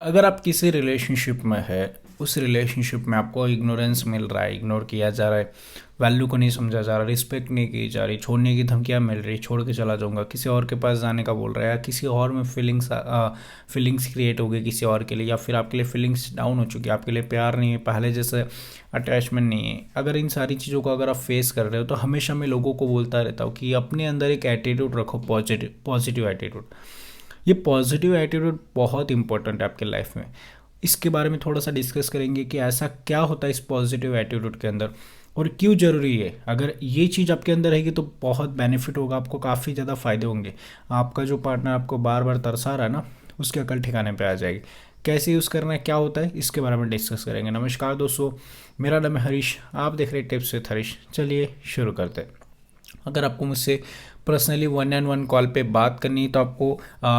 अगर आप किसी रिलेशनशिप में है, उस रिलेशनशिप में आपको इग्नोरेंस मिल रहा है, इग्नोर किया जा रहा है, वैल्यू को नहीं समझा जा रहा, रिस्पेक्ट नहीं की जा रही, छोड़ने की धमकियाँ मिल रही, छोड़ के चला जाऊंगा, किसी और के पास जाने का बोल रहा है, या किसी और में फीलिंग्स क्रिएट हो गई किसी और के लिए, या फिर आपके लिए फीलिंग्स डाउन हो चुकी है, आपके लिए प्यार नहीं है, पहले जैसे अटैचमेंट नहीं है। अगर इन सारी चीज़ों को अगर आप फेस कर रहे हो तो हमेशा मैं लोगों को बोलता रहता हूँ कि अपने अंदर एक एटीट्यूड रखो, पॉजिटिव पॉजिटिव एटीट्यूड। ये पॉजिटिव एटीट्यूड बहुत इंपॉर्टेंट है आपके लाइफ में। इसके बारे में थोड़ा सा डिस्कस करेंगे कि ऐसा क्या होता है इस पॉजिटिव एटीट्यूड के अंदर और क्यों ज़रूरी है। अगर ये चीज़ आपके अंदर रहेगी तो बहुत बेनिफिट होगा, आपको काफ़ी ज़्यादा फ़ायदे होंगे। आपका जो पार्टनर आपको बार बार तरसा रहा है ना, उसकी अकल ठिकाने पे आ जाएगी। कैसे यूज़ करना है, क्या होता है, इसके बारे में डिस्कस करेंगे। नमस्कार दोस्तों, मेरा नाम है हरीश, आप देख रहे हैं टिप्स विद हरीश। चलिए शुरू करते हैं। अगर आपको मुझसे पर्सनली 1-on-1 कॉल पे बात करनी है तो आपको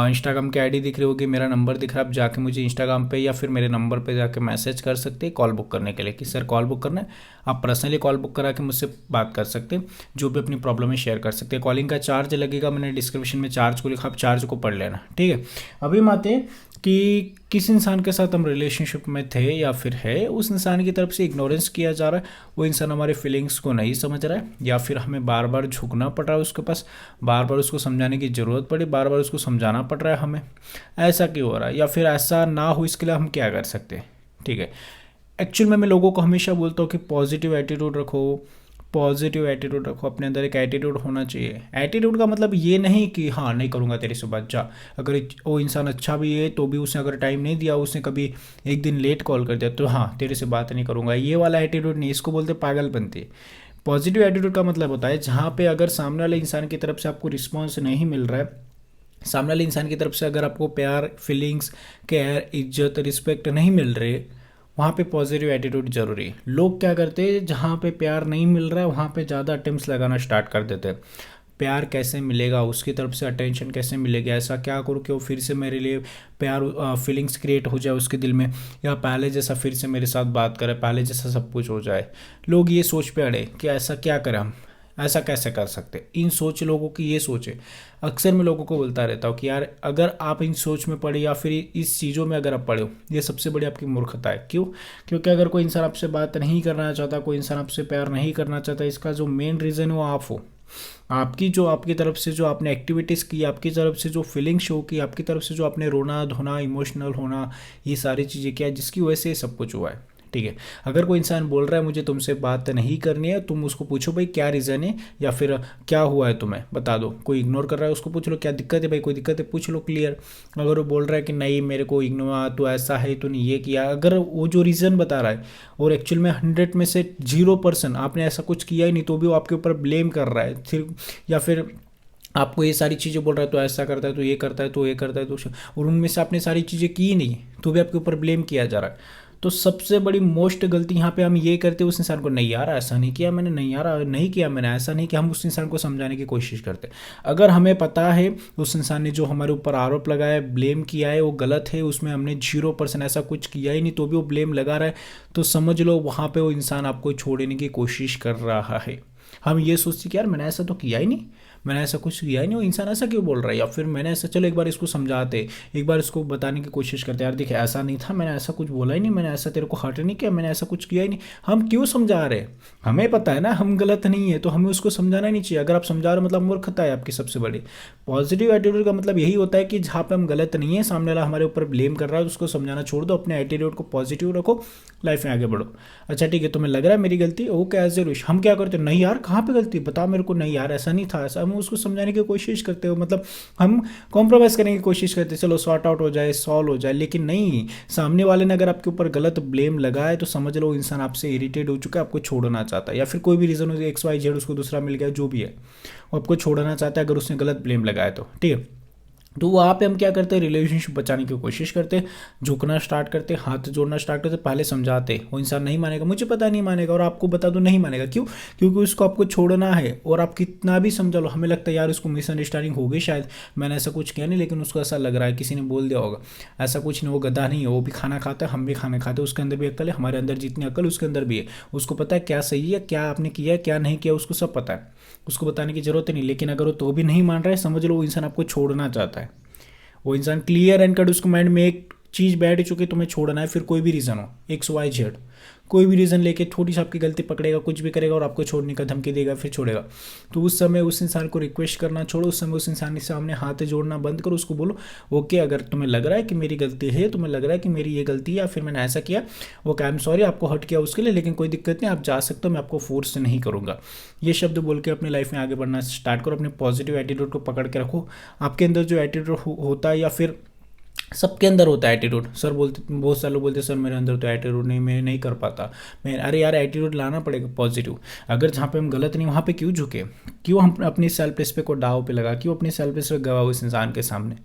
इंस्टाग्राम की आईडी दिख रही होगी, मेरा नंबर दिख रहा है, आप जाके मुझे इंस्टाग्राम पे या फिर मेरे नंबर पे जाके मैसेज कर सकते हैं कॉल बुक करने के लिए कि सर कॉल बुक करना है। आप पर्सनली कॉल बुक करा के मुझसे बात कर सकते हैं, जो भी अपनी प्रॉब्लम है शेयर कर सकते हैं। कॉलिंग का चार्ज लगेगा, मैंने डिस्क्रिप्शन में चार्ज को लिखा, आप चार्ज को पढ़ लेना, ठीक है। अभी हम आते हैं कि किस इंसान के साथ हम रिलेशनशिप में थे या फिर है, उस इंसान की तरफ से इग्नोरेंस किया जा रहा है, वो इंसान हमारे फीलिंग्स को नहीं समझ रहा है, या फिर हमें बार बार झुकना पड़ रहा है उसके पास, बार बार उसको समझाने की ज़रूरत पड़ी, बार बार उसको समझाना पड़ रहा है हमें। ऐसा क्यों हो रहा है, या फिर ऐसा ना हो इसके लिए हम क्या कर सकते हैं, ठीक है। एक्चुअल में मैं लोगों को हमेशा बोलता हूँ कि पॉजिटिव एटीट्यूड रखो, पॉजिटिव एटीट्यूड रखो, अपने अंदर एक एटीट्यूड होना चाहिए। एटीट्यूड का मतलब ये नहीं कि हाँ नहीं करूँगा तेरे से बात, जा। अगर वो इंसान अच्छा भी है तो भी उसने अगर टाइम नहीं दिया, उसने कभी एक दिन लेट कॉल कर दिया तो हाँ तेरे से बात नहीं करूँगा, ये वाला एटीट्यूड नहीं, इसको बोलते पागलपंती। पॉजिटिव एटीट्यूड का मतलब होता है जहाँ पे अगर सामने वाले इंसान की तरफ से आपको रिस्पॉन्स नहीं मिल रहा है, सामने वाले इंसान की तरफ से अगर आपको प्यार, फीलिंग्स, केयर, इज्जत, रिस्पेक्ट नहीं मिल रहे, वहाँ पे पॉजिटिव एटीट्यूड जरूरी है। लोग क्या करते हैं, जहाँ पे प्यार नहीं मिल रहा है वहाँ पे ज़्यादा अटेम्प्ट्स लगाना स्टार्ट कर देते हैं। प्यार कैसे मिलेगा, उसकी तरफ से अटेंशन कैसे मिलेगा, ऐसा क्या करूँ कि वो फिर से मेरे लिए प्यार, फीलिंग्स क्रिएट हो जाए उसके दिल में, या पहले जैसा फिर से मेरे साथ बात करे, पहले जैसा सब कुछ हो जाए। लोग ये सोच पे अड़े कि ऐसा क्या करें हम, ऐसा कैसे कर सकते। इन सोच, लोगों की ये सोच है। अक्सर मैं लोगों को बोलता रहता हूँ कि यार अगर आप इन सोच में पड़े या फिर इस चीज़ों में अगर आप पड़े हो, ये सबसे बड़ी आपकी मूर्खता है। क्यों? क्योंकि अगर कोई इंसान आपसे बात नहीं करना चाहता, कोई इंसान आपसे प्यार नहीं करना चाहता, इसका जो मेन रीज़न है वो आप हो। आपकी जो, आपकी तरफ से जो आपने एक्टिविटीज़ की, आपकी तरफ से जो फीलिंग शो की, आपकी तरफ से जो आपने रोना धोना, इमोशनल होना, ये सारी चीज़ें क्या है जिसकी वजह से ये सब कुछ हुआ है, ठीक है। अगर कोई इंसान बोल रहा है मुझे तुमसे बात नहीं करनी है, तुम उसको पूछो भाई क्या रीज़न है, या फिर क्या हुआ है तुम्हें बता दो। कोई इग्नोर कर रहा है उसको पूछ लो क्या दिक्कत है भाई, कोई दिक्कत है पूछ लो क्लियर। अगर वो बोल रहा है कि नहीं मेरे को इग्नोर, तो ऐसा है, तूने ये किया, अगर वो जो रीज़न बता रहा है और एक्चुअल में 100 में से 0% आपने ऐसा कुछ किया ही नहीं, तो भी वो आपके ऊपर ब्लेम कर रहा है फिर, या फिर आपको ये सारी चीज़ें बोल रहा है तो ऐसा करता है, तो ये करता है, तो ये करता है, तो और उनमें से आपने सारी चीज़ें की ही नहीं, तो भी आपके ऊपर ब्लेम किया जा रहा है। तो सबसे बड़ी मोस्ट गलती यहाँ पे हम ये करते हैं उस इंसान को, नहीं यार ऐसा नहीं किया मैंने, नहीं यार नहीं किया मैंने, ऐसा नहीं किया, हम उस इंसान को समझाने की कोशिश करते हैं। अगर हमें पता है उस इंसान ने जो हमारे ऊपर आरोप लगाया है, ब्लेम किया है, वो गलत है, उसमें हमने 0% ऐसा कुछ किया ही नहीं, तो भी वो ब्लेम लगा रहा है, तो समझ लो वहाँ पर वो इंसान आपको छोड़ने की कोशिश कर रहा है। हम ये सोचते कि यार मैंने ऐसा तो किया ही नहीं, मैंने ऐसा कुछ किया ही नहीं, वो इंसान ऐसा क्यों बोल रहा है, या फिर मैंने ऐसा, चलो एक बार इसको समझाते, एक बार इसको बताने की कोशिश करते, यार देखिए ऐसा नहीं था, मैंने ऐसा कुछ बोला ही नहीं, मैंने ऐसा तेरे को हर्ट नहीं किया, मैंने ऐसा कुछ किया ही नहीं। हम क्यों समझा रहे हैं, हमें पता है ना हम गलत नहीं है, तो हमें उसको समझाना नहीं चाहिए। अगर आप समझा रहे हो मतलब मूर्खता है आपकी सबसे बड़ी। पॉजिटिव एटीट्यूड का मतलब यही होता है कि जहाँ पे हम गलत नहीं है, सामने वाला हमारे ऊपर ब्लेम कर रहा है, उसको समझाना छोड़ दो, अपने एटीट्यूड को पॉजिटिव रखो, लाइफ में आगे बढ़ो। अच्छा ठीक है, तुम्हें लग रहा है मेरी गलती, ओके एज ए विश। हम क्या करते हैं, नहीं यार कहाँ पे गलती बता मेरे को, नहीं यार ऐसा नहीं था, ऐसा, हम उसको समझाने की कोशिश करते हो, मतलब हम कॉम्प्रोमाइज़ करने की कोशिश करते हैं, चलो सॉर्ट आउट हो जाए, सॉल्व हो जाए। लेकिन नहीं, सामने वाले ने अगर आपके ऊपर गलत ब्लेम लगाए तो समझ लो इंसान आपसे इरिटेट हो चुका है, आपको छोड़ना चाहता है, या फिर कोई भी रीज़न हो, XYZ उसको दूसरा मिल गया, जो भी है वो आपको छोड़ना चाहता है अगर उसने गलत ब्लेम लगाया तो, ठीक है। तो वहाँ पे हम क्या करते हैं, रिलेशनशिप बचाने की कोशिश करते हैं, झुकना स्टार्ट करते हैं, हाथ जोड़ना स्टार्ट करते हैं, पहले समझाते हैं, वो इंसान नहीं मानेगा, मुझे पता नहीं मानेगा, और आपको बता दो नहीं मानेगा। क्यों? क्योंकि उसको आपको छोड़ना है, और आप कितना भी समझा लो, हमें लगता है यार उसको मिसअंडरस्टैंडिंग हो गई शायद, मैंने ऐसा कुछ किया नहीं, लेकिन उसको ऐसा लग रहा है किसी ने बोल दिया होगा। ऐसा कुछ नहीं, वो गधा नहीं है, वो भी खाना खाता है, हम भी खाना खाते हैं, उसके अंदर भी अक्ल है, हमारे अंदर जितनी अक्ल उसके अंदर भी है। उसको पता है क्या सही है, क्या आपने किया है, क्या नहीं किया, उसको सब पता है, उसको बताने की जरूरत नहीं। लेकिन अगर वो तो भी नहीं मान रहा है, समझ लो वो इंसान आपको छोड़ना चाहता है। वो इंसान क्लियर एंड कट उसको माइंड में एक चीज़ बैठ चुकी, तुम्हें छोड़ना है, फिर कोई भी रीज़न हो, XYZ, कोई भी रीज़न लेके छोटी सी आपकी गलती पकड़ेगा, कुछ भी करेगा और आपको छोड़ने का धमकी देगा, फिर छोड़ेगा। तो उस समय उस इंसान को रिक्वेस्ट करना छोड़ो, उस समय उस इंसान के सामने हाथ जोड़ना बंद करो, उसको बोलो ओके अगर तुम्हें लग रहा है कि मेरी गलती है, तुम्हें लग रहा है कि मेरी ये गलती है या फिर मैंने ऐसा किया, ओके आई एम सॉरी, आपको हर्ट किया उसके लिए, लेकिन कोई दिक्कत नहीं, आप जा सकते हो, मैं आपको फोर्स नहीं करूँगा। ये शब्द बोल के अपनी लाइफ में आगे बढ़ना स्टार्ट करो, अपने पॉजिटिव एटीट्यूड को पकड़ के रखो। आपके अंदर जो एटीट्यूड होता है, या फिर सबके अंदर होता है एटीट्यूड, सर बोलते, बहुत सारे लोग बोलते हैं सर मेरे अंदर तो एटीट्यूड नहीं, मैं नहीं कर पाता, मैं, अरे यार एटीट्यूड लाना पड़ेगा पॉजिटिव। अगर जहाँ पे हम गलत नहीं वहाँ पे क्यों झुके, क्यों हम अपनी सेल्फ रिस्पेक्ट को दाव पे लगा, क्यों अपनी सेल्फ रिस्पेक्ट गवाओ इस इंसान के सामने।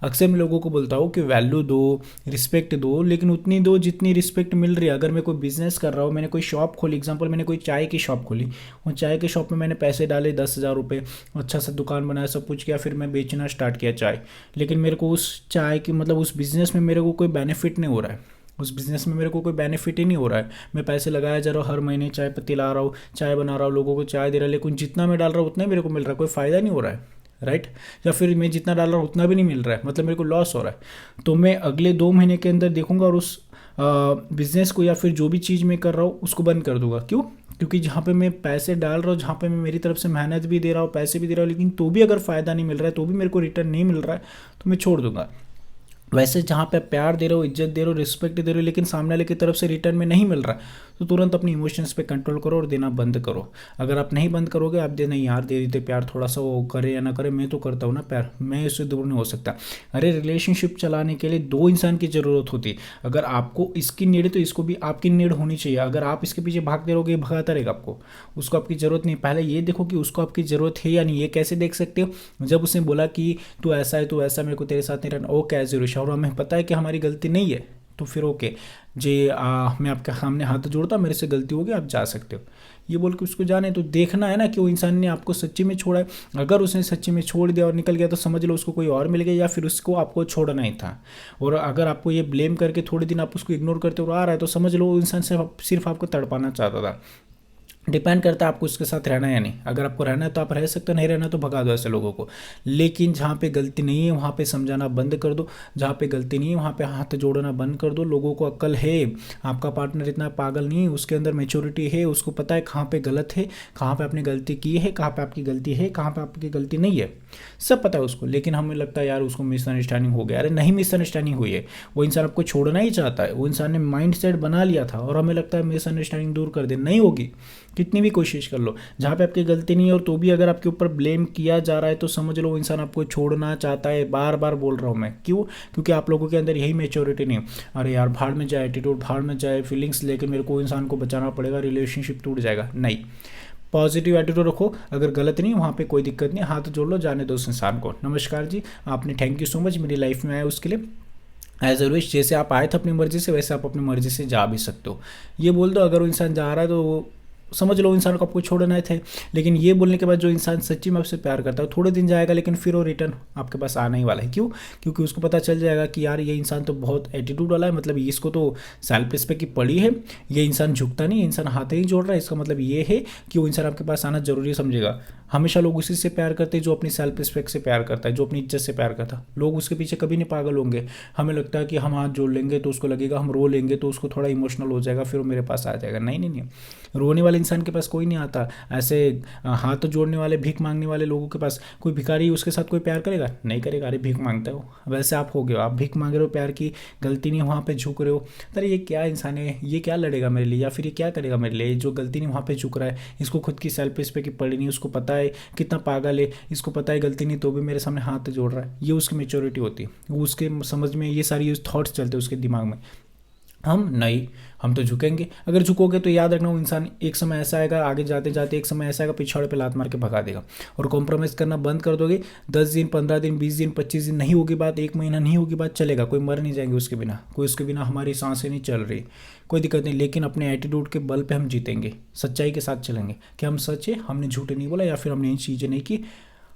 अक्सर मैं लोगों को बोलता हूँ कि वैल्यू दो, रिस्पेक्ट दो, लेकिन उतनी दो जितनी रिस्पेक्ट मिल रही है। अगर मैं कोई बिजनेस कर रहा हूँ, मैंने कोई शॉप खोली, एग्जांपल मैंने कोई चाय की शॉप खोली, वो चाय के शॉप में मैंने पैसे डाले 10,000 रुपये, अच्छा सा दुकान बनाया, सब कुछ किया, फिर मैं बेचना स्टार्ट किया चाय, लेकिन मेरे को उस चाय की मतलब उस बिज़नेस में मेरे को कोई बेनिफिट नहीं हो रहा है, उस बिज़नेस में मेरे को कोई बेनिफिट ही नहीं हो रहा है। मैं पैसे लगाया जा रहा हूँ, हर महीने चाय पत्ती ला रहा हूँ, चाय बना रहा हूँ, लोगों को चाय दे रहा हूँ, लेकिन जितना मैं डाल रहा हूँ उतना ही मेरे को मिल रहा है, कोई फ़ायदा नहीं हो रहा है, राइट। या फिर मैं जितना डाल रहा हूँ उतना भी नहीं मिल रहा है, मतलब मेरे को लॉस हो रहा है। तो मैं अगले 2 महीने के अंदर देखूंगा और उस बिज़नेस को या फिर जो भी चीज़ मैं कर रहा हूँ उसको बंद कर दूंगा। क्यों? क्योंकि जहाँ पे मैं पैसे डाल रहा हूँ, जहाँ पे मैं मेरी तरफ से मेहनत भी दे रहा हूँ, पैसे भी दे रहा हूँ, लेकिन तो भी अगर फ़ायदा नहीं मिल रहा है, तो भी मेरे को रिटर्न नहीं मिल रहा है, तो मैं छोड़ दूंगा। वैसे जहाँ पे प्यार दे रहे हो, इज्जत दे रहे हो, रिस्पेक्ट दे रहे हो, लेकिन सामने वाले की तरफ से रिटर्न में नहीं मिल रहा है, तो तुरंत अपनी इमोशंस पे कंट्रोल करो और देना बंद करो। अगर आप नहीं बंद करोगे, आप दे नहीं यार दे देते प्यार, थोड़ा सा वो करे या ना करे, मैं तो करता हूँ ना प्यार, मैं इससे दूर नहीं हो सकता। अरे रिलेशनशिप चलाने के लिए 2 इंसान की ज़रूरत होती है। अगर आपको इसकी नीड है तो इसको भी आपकी नीड होनी चाहिए। अगर आप इसके पीछे भागते रहोगे, भगाता रहेगा आपको, उसको आपकी ज़रूरत नहीं। पहले ये देखो कि उसको आपकी ज़रूरत है या नहीं। ये कैसे देख सकते हो? जब उसने बोला कि तू ऐसा है, तू ऐसा, मेरे को तेरे साथ नहीं रहना, ओके ज़रूर, और हमें पता है कि हमारी गलती नहीं है, तो फिर ओके जी, मैं आपके सामने हाथ जोड़ता, मेरे से गलती होगी, आप जा सकते हो, ये बोल के उसको जाने। तो देखना है ना कि वो इंसान ने आपको सच्ची में छोड़ा है। अगर उसने सच्ची में छोड़ दिया और निकल गया, तो समझ लो उसको कोई और मिल गया, या फिर उसको आपको छोड़ना ही था। और अगर आपको ये ब्लेम करके थोड़े दिन आप उसको इग्नोर करते हो आ रहा है, तो समझ लो वो इंसान सिर्फ आपको तड़पाना चाहता था। डिपेंड करता है आपको उसके साथ रहना है या नहीं। अगर आपको रहना है तो आप रह सकते हो, नहीं रहना तो भगा दो ऐसे लोगों को। लेकिन जहाँ पे गलती नहीं है वहाँ पे समझाना बंद कर दो, जहाँ पे गलती नहीं है वहाँ पे हाथ जोड़ना बंद कर दो। लोगों को अक्ल है, आपका पार्टनर इतना पागल नहीं है, उसके अंदर मेच्योरिटी है, उसको पता है कहाँ पे गलत है, कहाँ पे आपने गलती की है, कहाँ पे आपकी गलती है, कहाँ पे आपकी गलती नहीं है, सब पता है उसको। लेकिन हमें लगता है यार उसको मिसअंडरस्टैंडिंग हो गया। अरे नहीं मिसअंडरस्टैंडिंग हुई है, वो इंसान आपको छोड़ना ही चाहता है, वो इंसान ने माइंड सेट बना लिया था, और हमें लगता है मिसअंडरस्टैंडिंग दूर कर दे, नहीं होगी, कितनी भी कोशिश कर लो। जहाँ पे आपकी गलती नहीं है और तो भी अगर आपके ऊपर ब्लेम किया जा रहा है, तो समझ लो वो इंसान आपको छोड़ना चाहता है। बार बार बोल रहा हूँ मैं, क्यों? क्योंकि आप लोगों के अंदर यही मेच्योरिटी नहीं। अरे यार भाड़ में जाए एटीट्यूड, भाड़ में जाए फीलिंग्स, लेकिन मेरे को इंसान को बचाना पड़ेगा, रिलेशनशिप टूट जाएगा, नहीं। पॉजिटिव एटीट्यूड रखो, अगर गलत नहीं वहाँ पे कोई दिक्कत नहीं, हाथ जोड़ लो, जाने दो उस इंसान को। नमस्कार जी, आपने थैंक यू सो मच मेरी लाइफ में आए उसके लिए। एज अ विश, जैसे आप आए थे अपनी मर्जी से, वैसे आप अपनी मर्जी से जा भी सकते हो। ये बोल दो अगर वो इंसान जा रहा है तो समझ लो इंसान को आपको छोड़ना थे। लेकिन ये बोलने के बाद जो इंसान सच्ची में आपसे प्यार करता है, थोड़े दिन जाएगा, लेकिन फिर वो रिटर्न आपके पास आना ही वाला है। क्यों? क्योंकि उसको पता चल जाएगा कि यार ये इंसान तो बहुत एटीट्यूड वाला है, मतलब इसको तो सेल्फ रिस्पेक्ट की पड़ी है, ये इंसान झुकता नहीं, इंसान हाथ ही जोड़ रहा है, इसका मतलब ये है कि वो इंसान आपके पास आना जरूरी समझेगा। हमेशा लोग उसी से प्यार करते हैं जो अपनी सेल्फ रिस्पेक्ट से प्यार करता है, जो अपनी इज्जत से प्यार करता है। लोग उसके पीछे कभी नहीं पागल होंगे। हमें लगता है कि हम हाथ जोड़ लेंगे तो उसको लगेगा, हम रो लेंगे तो उसको थोड़ा इमोशनल हो जाएगा, फिर वो मेरे पास आ जाएगा। नहीं नहीं नहीं, रोने वाले इंसान के पास कोई नहीं आता। ऐसे हाथ जोड़ने वाले, भीख मांगने वाले लोगों के पास कोई भिखारी उसके साथ कोई प्यार करेगा? नहीं करेगा। अरे भीख मांगता हो, वैसे आप हो गए हो, आप भीख मांग रहे हो, प्यार की गलती नहीं वहाँ पे झुक रहे हो। अरे ये क्या इंसान है, ये क्या लड़ेगा मेरे लिए, या फिर ये क्या करेगा मेरे लिए, जो गलती नहीं वहाँ पे झुक रहा है। इसको खुद की सेल्फ रिस्पेक्ट की पड़ी नहीं, उसको पता है कितना पागल है, इसको पता है गलती नहीं तो भी मेरे सामने हाथ जोड़ रहा है। ये उसकी मेच्योरिटी होती है, वो उसके समझ में ये सारी थॉट्स चलते हैं उसके दिमाग में। हम नहीं, हम तो झुकेंगे। अगर झुकोगे तो याद रखना वो इंसान एक समय ऐसा आएगा, आगे जाते जाते एक समय ऐसा आएगा, पिछाड़े पे लात मार के भगा देगा। और कॉम्प्रोमाइज़ करना बंद कर दोगे, 10 दिन 15 दिन 20 दिन 25 दिन नहीं होगी बात, 1 महीना नहीं होगी बात, चलेगा। कोई मर नहीं जाएंगे उसके बिना, कोई उसके बिना हमारी सांसें नहीं चल रही, कोई दिक्कत नहीं। लेकिन अपने एटीट्यूड के बल पे हम जीतेंगे, सच्चाई के साथ चलेंगे कि हम सच है, हमने झूठ नहीं बोला, या फिर हमने ये चीज़ें नहीं की,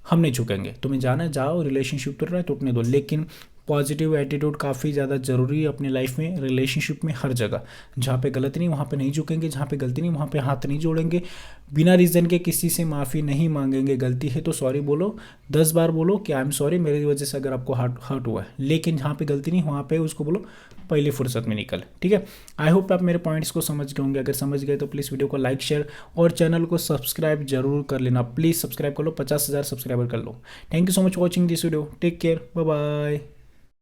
हम नहीं झुकेंगे। तुम्हें जाना है जाओ, रिलेशनशिप टूट रहा है टूटने दो, लेकिन पॉजिटिव एटीट्यूड काफ़ी ज़्यादा ज़रूरी है अपनी लाइफ में, रिलेशनशिप में, हर जगह। जहाँ पे गलती नहीं वहाँ पे नहीं झुकेंगे, जहाँ पे गलती नहीं वहाँ पे हाथ नहीं जोड़ेंगे, बिना रीज़न के किसी से माफ़ी नहीं मांगेंगे। गलती है तो सॉरी बोलो, 10 बार बोलो कि आई एम सॉरी मेरी वजह से अगर आपको हर्ट हुआ है, लेकिन जहाँ पे गलती नहीं वहाँ पे उसको बोलो पहली फुर्सत में निकल। ठीक है, आई होप आप मेरे पॉइंट्स को समझ गए होंगे। अगर समझ गए तो प्लीज़ वीडियो को लाइक शेयर और चैनल को सब्सक्राइब जरूर कर लेना। प्लीज़ सब्सक्राइब कर लो, 50,000 सब्सक्राइबर कर लो। Thank you so much watching this video, take care, bye bye.